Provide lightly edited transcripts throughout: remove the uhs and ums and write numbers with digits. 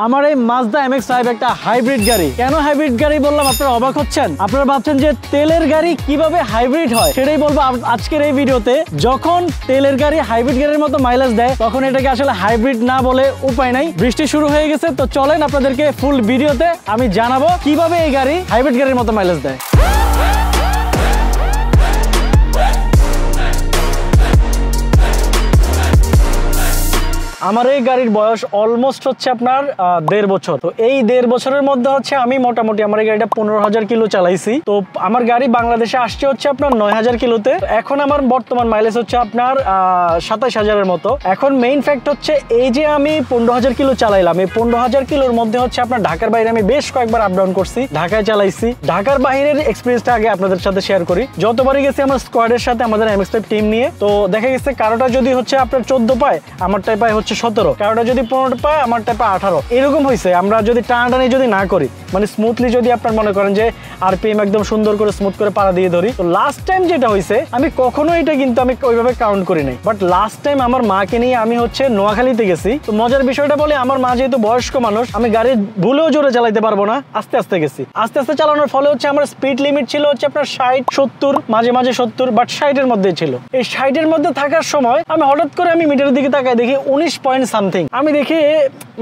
আমার এই মাজদা MX-5 একটা হাইব্রিড গাড়ি। কেন হাইব্রিড গাড়ি বললাম আপনারা অবাক হচ্ছেন? আপনারা ভাবছেন যে তেলের গাড়ি কিভাবে হাইব্রিড হয়, সেটাই বলবো আজকের এই ভিডিওতে। যখন তেলের গাড়ি হাইব্রিড গাড়ির মতো মাইলেজ দেয় তখন এটাকে আসলে হাইব্রিড না বলে উপায় নাই। বৃষ্টি শুরু হয়ে গেছে, তো চলেন আপনাদেরকে ফুল ভিডিওতে আমি জানাবো কিভাবে এই গাড়ি হাইব্রিড গাড়ির মতো মাইলেজ দেয়। আমার এই গাড়ির বয়স অলমোস্ট হচ্ছে আপনার 1.5 বছর। তো এই 1.5 বছরের মধ্যে হচ্ছে আমি মোটামুটি আমার এই গাড়িটা 15,000 কিলো চালাইছি। তো আমার গাড়ি বাংলাদেশে আসছে হচ্ছে আপনার 9,000 কিলোতে। এখন আমার বর্তমান মাইলেজ হচ্ছে আপনার 27,000-এর মতো। এখন মেইন ফ্যাক্ট হচ্ছে এই যে আমি 15,000 কিলো চালাইলাম, এই 15,000 কিলোর মধ্যে হচ্ছে আপনার ঢাকার বাইরে আমি বেশ কয়েকবার আপ ডাউন করছি, ঢাকায় চালাইছি। ঢাকার বাইরের এক্সপিরিয়েন্সটা আগে আপনাদের সাথে শেয়ার করি। যতবারই গেছি আমার স্কোয়াডের সাথে, আমাদের MX-5 টিম নিয়ে, তো দেখা গেছে কারোটা যদি হচ্ছে আপনার 14 পায়, আমারটাই পায় হচ্ছে 17, কারোটা যদি 15 পায়, আমারটা পায় 18। এরকম হয়েছে। আমরা যদি টানাটানি যদি না করি, মানে স্মুথলি যদি আপনার মনে করেন যে RPM একদম সুন্দর করে স্মুথ করে পাড়া দিয়ে ধরি, তো লাস্ট টাইম যেটা হয়েছে, আমি কখনো এটা কিন্তু আমি ওইভাবে কাউন্ট করি নাই, বাট লাস্ট টাইম আমার মাকে নিয়ে আমি হচ্ছে নোয়াখালীতে গেছি। তো মজার বিষয়টা বলে, আমার মা যেহেতু বয়স্ক মানুষ, আমি গাড়ি ভুলেও জোরে চালাইতে পারবো না, আস্তে আস্তে গেছি। আস্তে আস্তে চালানোর ফলে হচ্ছে আমার স্পিড লিমিট ছিল হচ্ছে আপনার 60-70, মাঝে মাঝে 70, বাট 60-এর মধ্যে ছিল। এই 60-এর মধ্যে থাকার সময় আমি হঠাৎ করে আমি মিটারের দিকে তাকাই, দেখি 19 পয়েন্ট সামথিং। আমি দেখি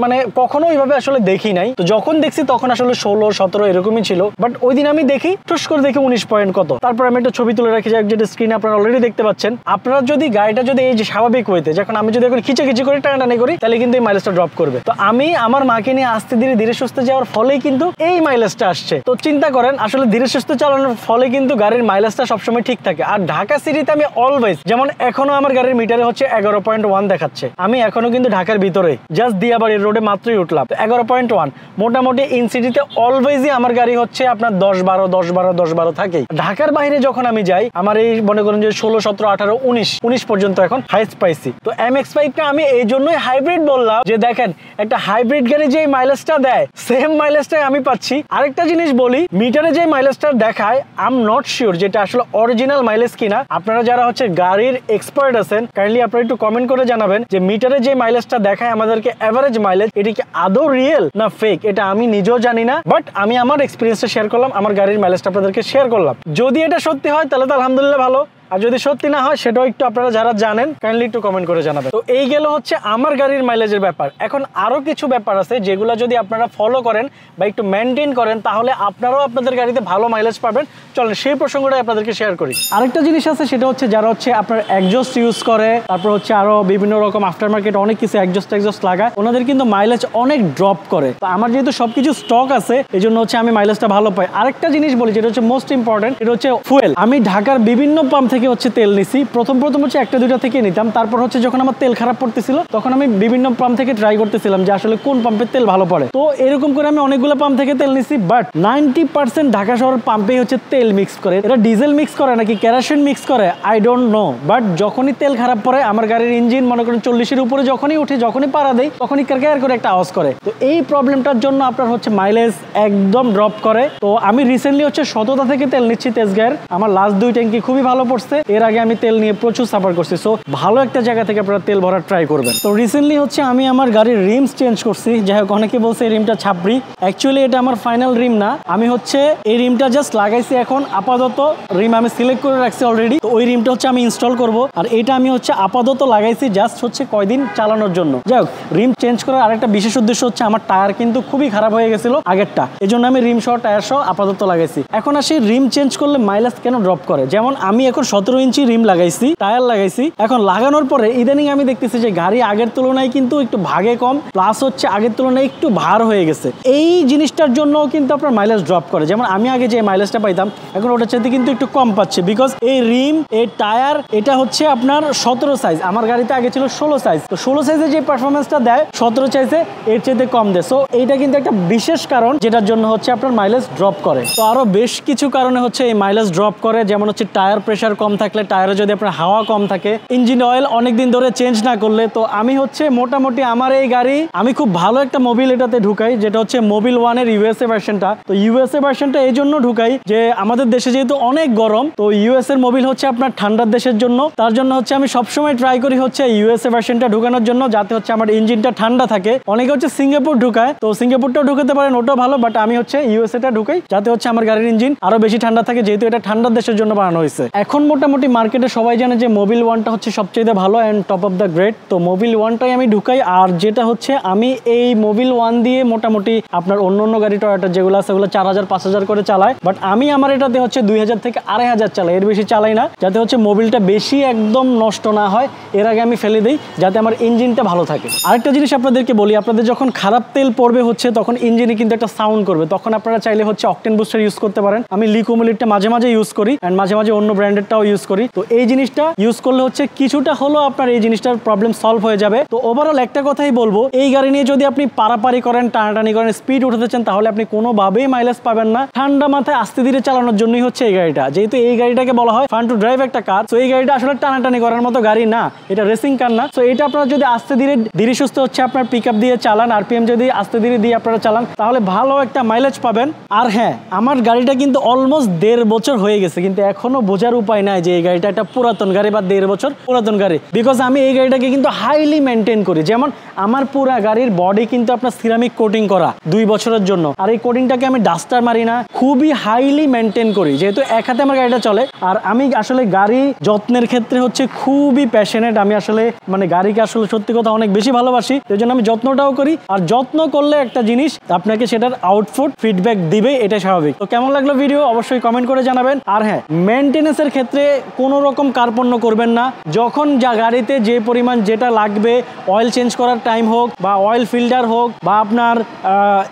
মানে কখনো ওইভাবে আসলে দেখি নাই। তো যখন দেখছি তখন আসলে 16-17 এরকমই ছিল, বাট ওই দিন আমি দেখি টুস করে দেখি 19 পয়েন্ট কত। তারপর আমি একটা ছবি তুলে রাখি, যেটা স্ক্রিনে আপনারা অলরেডি দেখতে পাচ্ছেন। আপনারা যদি গাড়িটা যদি এই যে স্বাভাবিক ওয়েতে, যখন আমি যদি এখন খিচাখিচি করে টানাটানি করি, তাহলে কিন্তু এই মাইলেজটা ড্রপ করবে। তো আমি আমার মাকে নিয়ে আস্তে ধীরে ধীরে সুস্থে যাওয়ার ফলেই কিন্তু এই মাইলেজটা আসছে। তো চিন্তা করেন, আসলে ধীরে সুস্থে চালানোর ফলে কিন্তু গাড়ির মাইলেজটা সবসময় ঠিক থাকে। আর ঢাকা সিটিতে আমি অলওয়েজ, যেমন এখনো আমার গাড়ির মিটারে হচ্ছে 11.1 দেখাচ্ছে, আমি এখনো কিন্তু ঢাকার ভিতরে জাস্ট দিয়াবাড়ির রোডে মাত্রই উঠলাম, 11.1। মোটামুটি ইন সিটিতে অলওয়েজই আমার গাড়ি হচ্ছে আপনার 10-12 থাকে। ঢাকার বাইরে যখন আমি যাই, আমার এই মনে করেন যে 16, 17, 18, 19 পর্যন্ত এখন হাইস্ট পাইছি। তো MX-5কে আমি এই জন্যই হাইব্রিড বললাম, যে দেখেন একটা হাইব্রিড গাড়ি যে মাইলেজটা দেয়, সেম মাইলেজটাই আমি পাচ্ছি। আরেকটা জিনিস বলি, মিটারে যে মাইলেজটা দেখায়, আই এম নট শিওর যেটা আসলে অরিজিনাল মাইলেজ কিনা। আপনারা যারা হচ্ছে গাড়ির এক্সপার্ট আছেন, কাইন্ডলি আপনারা একটু কমেন্ট করে জানাবেন যে মিটারে যে মাইলেজটা দেখায় আমাদেরকে এভারেজ মাইলেজ, এটা কি আদৌ রিয়েল না ফেক, এটা আমি নিজেও জানি না। বাট আমি আমার এক্সপিরিয়েন্সটা শেয়ার করলাম, আমার গাড়ির মাইলেজটা আপনাদেরকে শেয়ার করলাম। যদি এটা সত্যি হয় তাহলে তো আলহামদুলিল্লাহ ভালো, আর যদি সত্যি না হয় সেটাও একটু আপনারা যারা জানেন কাইন্ডলি একটু কমেন্ট করে জানাবেন। তো এই গেল হচ্ছে আমার গাড়ির মাইলেজের ব্যাপার। এখন আরো কিছু ব্যাপার আছে যেগুলো যদি আপনারা ফলো করেন বা একটু মেনটেন করেন, তাহলে আপনারাও আপনাদের গাড়িতে ভালো মাইলেজ পাবেন। চলেন সেই প্রসঙ্গটাই আপনাদেরকে শেয়ার করি। আরেকটা জিনিস আছে, সেটা হচ্ছে যারা হচ্ছে আপনার এক্সজস্ট ইউজ করে, তারপর হচ্ছে আরো বিভিন্ন রকম আফটার মার্কেট অনেক কিছু এক্সজস্ট লাগায়, ওনাদের কিন্তু মাইলেজ অনেক ড্রপ করে। তো আমার যেহেতু সবকিছু স্টক আছে, এই জন্য হচ্ছে আমি মাইলেজটা ভালো পাই। আরেকটা জিনিস বলি, যেটা হচ্ছে মোস্ট ইম্পর্টেন্ট, এটা হচ্ছে ফুয়েল। আমি ঢাকার বিভিন্ন পাম্প থেকে হচ্ছে তেল নিছি। প্রথম হচ্ছে 1-2টা থেকে নিতাম, তারপর হচ্ছে যখন আমার তেল খারাপ পড়তেছিল, তখন আমি বিভিন্ন পাম্প থেকে ট্রাই করতেছিলাম যে আসলে কোন পাম্পের তেল ভালো পড়ে। তো এরকম করে আমি অনেকগুলো পাম্প থেকে তেল নিছি, বাট 90% ঢাকা শহরের পাম্পে হচ্ছে তেল মিক্স করে। এটা ডিজেল মিক্স করে নাকি কেরোসিন মিক্স করে, আই ডোন্ট নো। বাট যখনই তেল খারাপ পড়ে, আমার গাড়ির ইঞ্জিন মনে করেন 40-এর উপরে যখনই উঠে, যখনই পাড়া দেয়, তখনই ক্যার করে একটা আওয়াজ করে। তো এই প্রবলেমটার জন্য আপনার হচ্ছে মাইলেজ একদম ড্রপ করে। তো আমি রিসেন্টলি হচ্ছে 100টা থেকে তেল নিচ্ছি তেজগাঁয়ের। আমার লাস্ট 2 ট্যাঙ্কি খুবই ভালো পড়ছে। এর আগে আমি তেল নিয়ে প্রচুর সাফার করছি। সো ভালো একটা জায়গা থেকে আপনারা তেল ভরার ট্রাই করবেন। তো রিসেন্টলি হচ্ছে আমি আমার গাড়ির রিমস চেঞ্জ করছি। যাই হোক, অনেকে বলছে এই রিমটা ছাপড়ি, অ্যাকচুয়ালি এটা আমার ফাইনাল রিম না। আমি হচ্ছে এই রিমটা জাস্ট লাগাইছি, এখন আপাতত রিম আমি সিলেক্ট করে রাখছি অলরেডি। তো ওই রিমটা হচ্ছে আমি ইনস্টল করব, আর এটা আমি হচ্ছে আপাতত লাগাইছি জাস্ট হচ্ছে কয়দিন চালানোর জন্য। যাই হোক, রিম চেঞ্জ করার আরেকটা বিশেষ উদ্দেশ্য হচ্ছে আমার টায়ার কিন্তু খুবই খারাপ হয়ে গেছিল আগেরটা, এই জন্য আমি রিম সহ টায়ার সহ আপাতত লাগাইছি। এখন আসি রিম চেঞ্জ করলে মাইলেজ কেন ড্রপ করে। যেমন আমি এখন 17 ইঞ্চি রিম লাগাইছি, টায়ার লাগাইছি। এখন লাগানোর পরে ইদানিং আমি দেখতেছি যে গাড়ি আগের তুলনায় কিন্তু একটু ভাগে কম, প্লাস হচ্ছে আগের তুলনায় একটু ভার হয়ে গেছে। এই জিনিসটার জন্য কিন্তু আপনার মাইলেজ ড্রপ করে। যেমন আমি আগে যে মাইলেজটা পাইতাম, এখন ওটার চাইতে কিন্তু একটু কম পাচ্ছে, বিকজ এই রিম, এই টায়ার, এটা হচ্ছে আপনার 17 সাইজ, আমার গাড়িতে আগে ছিল 16 সাইজ। তো 16 সাইজে যে পারফরমেন্সটা দেয় 17 চাইছে এর চাইতে কম দেয়। সো এইটা কিন্তু একটা বিশেষ কারণ যেটার জন্য হচ্ছে আপনার মাইলেজ ড্রপ করে। তো আরো বেশ কিছু কারণে হচ্ছে এই মাইলেজ ড্রপ করে, যেমন হচ্ছে টায়ার প্রেসার কম কম থাকলে, টায়ারে যদি আপনার হাওয়া কম থাকে, ইঞ্জিন অয়েল অনেকদিন ধরে চেঞ্জ না করলে, তো আমি হচ্ছে মোটামুটি আমার এই গাড়ি আমি খুব ভালো একটা মোবিল এটাতে ঢুকাই, যেটা হচ্ছে মোবিল ওয়ানের ইউএসএ ভার্সনটা। তো ইউএসএ ভার্সনটা এই জন্য ঢুকাই যে আমাদের দেশে যেহেতু অনেক গরম, তো ইউএস এর মোবিল হচ্ছে আপনার ঠান্ডার দেশের জন্য। তার জন্য হচ্ছে আমি সবসময় ট্রাই করি হচ্ছে ইউএসএ ভার্সনটা ঢুকানোর জন্য, যাতে হচ্ছে আমার ইঞ্জিনটা ঠান্ডা থাকে। অনেকে হচ্ছে সিঙ্গাপুর ঢুকায়, তো সিঙ্গাপুরটাও ঢুকাতে পারেন, ওটাও ভালো, বাট আমি হচ্ছে ইউএসএটা ঢুকাই যাতে হচ্ছে আমার গাড়ির ইঞ্জিন আরো বেশি ঠান্ডা থাকে, যেহেতু এটা ঠান্ডার দেশের জন্য বানানো হয়েছে। এখন মোটামুটি মার্কেটে সবাই জানে যে মোবিল ওয়ানটা হচ্ছে সবচেয়ে ভালো and top of the grade. তো মোবিল ওয়ানটাই আমি ঢুকাই। আর যেটা হচ্ছে আমি এই মোবিল ওয়ান দিয়ে মোটামুটি আপনার অন্য গাড়ি টয়োটা যেগুলো আছে ওগুলো 4000-5000 করে চালায়, বাট আমি আমার এটাতে হচ্ছে 2000 থেকে 2500 চালাই, এর বেশি চালাই না, যাতে হচ্ছে মোবিলটা বেশি একদম নষ্ট না হয়। এর আগে আমি ফেলে দিই যাতে আমার ইঞ্জিনটা ভালো থাকে। আরেকটা জিনিস আপনাদেরকে বলি, আপনাদের যখন খারাপ তেল পড়বে হচ্ছে তখন ইঞ্জিনে কিন্তু একটা সাউন্ড করবে, তখন আপনারা চাইলে হচ্ছে অকটেন বুস্টার ইউজ করতে পারেন। আমি লিকোমোলিটটা মাঝে মাঝে ইউজ করি অ্যান্ড মাঝে মাঝে অন্য ব্র্যান্ডেরটাও ইউজ করি। তো এই জিনিসটা ইউজ করলে হচ্ছে কিছুটা হলো আপনার এই জিনিসটার প্রবলেম সলভ হয়ে যাবে। তো ওভারঅল একটা কথাই বলবো, এই গাড়ি নিয়ে যদি আপনি পারাপারি করেন, টানাটানি করেন, স্পিড উঠাতে চান, তাহলে আপনি কোনোভাবেই মাইলেজ পাবেন না। ঠান্ডা মাথায় আস্তে ধীরে চালানোর জন্যই হচ্ছে এই গাড়িটা, যেহেতু এই গাড়িটাকে বলা হয় ফান টু ড্রাইভ একটা কার। তো এই গাড়িটা আসলে টানাটানি করার মতো গাড়ি না, এটা রেসিং কার না। তো এটা আপনারা যদি আস্তে ধীরে সুস্থ হচ্ছে আপনার পিক আপ দিয়ে চালান, আরপিএম যদি আস্তে ধীরে দিয়ে আপনারা চালান, তাহলে ভালো একটা মাইলেজ পাবেন। আর হ্যাঁ, আমার গাড়িটা কিন্তু অলমোস্ট 1.5 বছর হয়ে গেছে, কিন্তু এখনো বোঝার উপায় নাই যে এই গাড়িটা একটা পুরাতন গাড়ি বা 1.5 বছর পুরাতন গাড়ি, বিকজ আমি এই গাড়িটাকে কিন্তু হাইলি মেনটেন করি। যেমন আমার পুরা গাড়ির বডি কিন্তু আপনার সিরামিক কোটিং করা 2 বছরের জন্য, আর এই কোটিংটাকে আমি ডাস্টার মারি না, খুবই হাইলি মেনটেন করি, যেহেতু এক হাতে আমার গাড়িটা চলে। আর আমি আসলে গাড়ি যত্নের ক্ষেত্রে হচ্ছে খুবই প্যাশনেট। আমি আসলে মানে গাড়িকে আসলে সত্যি কথা অনেক বেশি ভালোবাসি, এই জন্য আমি যত্নটাও করি। আর যত্ন করলে একটা জিনিস আপনাকে সেটার আউটপুট ফিডব্যাক দিবে, এটা স্বাভাবিক। তো কেমন লাগলো ভিডিও অবশ্যই কমেন্ট করে জানাবেন। আর হ্যাঁ, মেনটেন্যান্সের ক্ষেত্রে কোনো রকম কার্পণ্য করবেন না। যখন যা গাড়িতে যে পরিমাণ যেটা লাগবে, অয়েল চেঞ্জ করার টাইম হোক বা অয়েল ফিল্টার হোক বা আপনার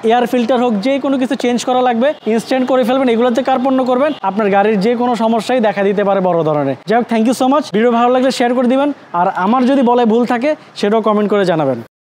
এয়ার ফিল্টার হোক, যে কোনো কিছু চেঞ্জ করা লাগবে ইনস্ট্যান্ট করে ফেলবেন, এগুলোতে কার্পণ্য করবেন, আপনার গাড়ির যে কোনো সমস্যাই দেখা দিতে পারে বড় ধরনের। যাই হোক, thank you so much. Video ভালো লাগলে শেয়ার করে দিবেন, আর আমার যদি বলে ভুল থাকে সেটাও কমেন্ট করে জানাবেন।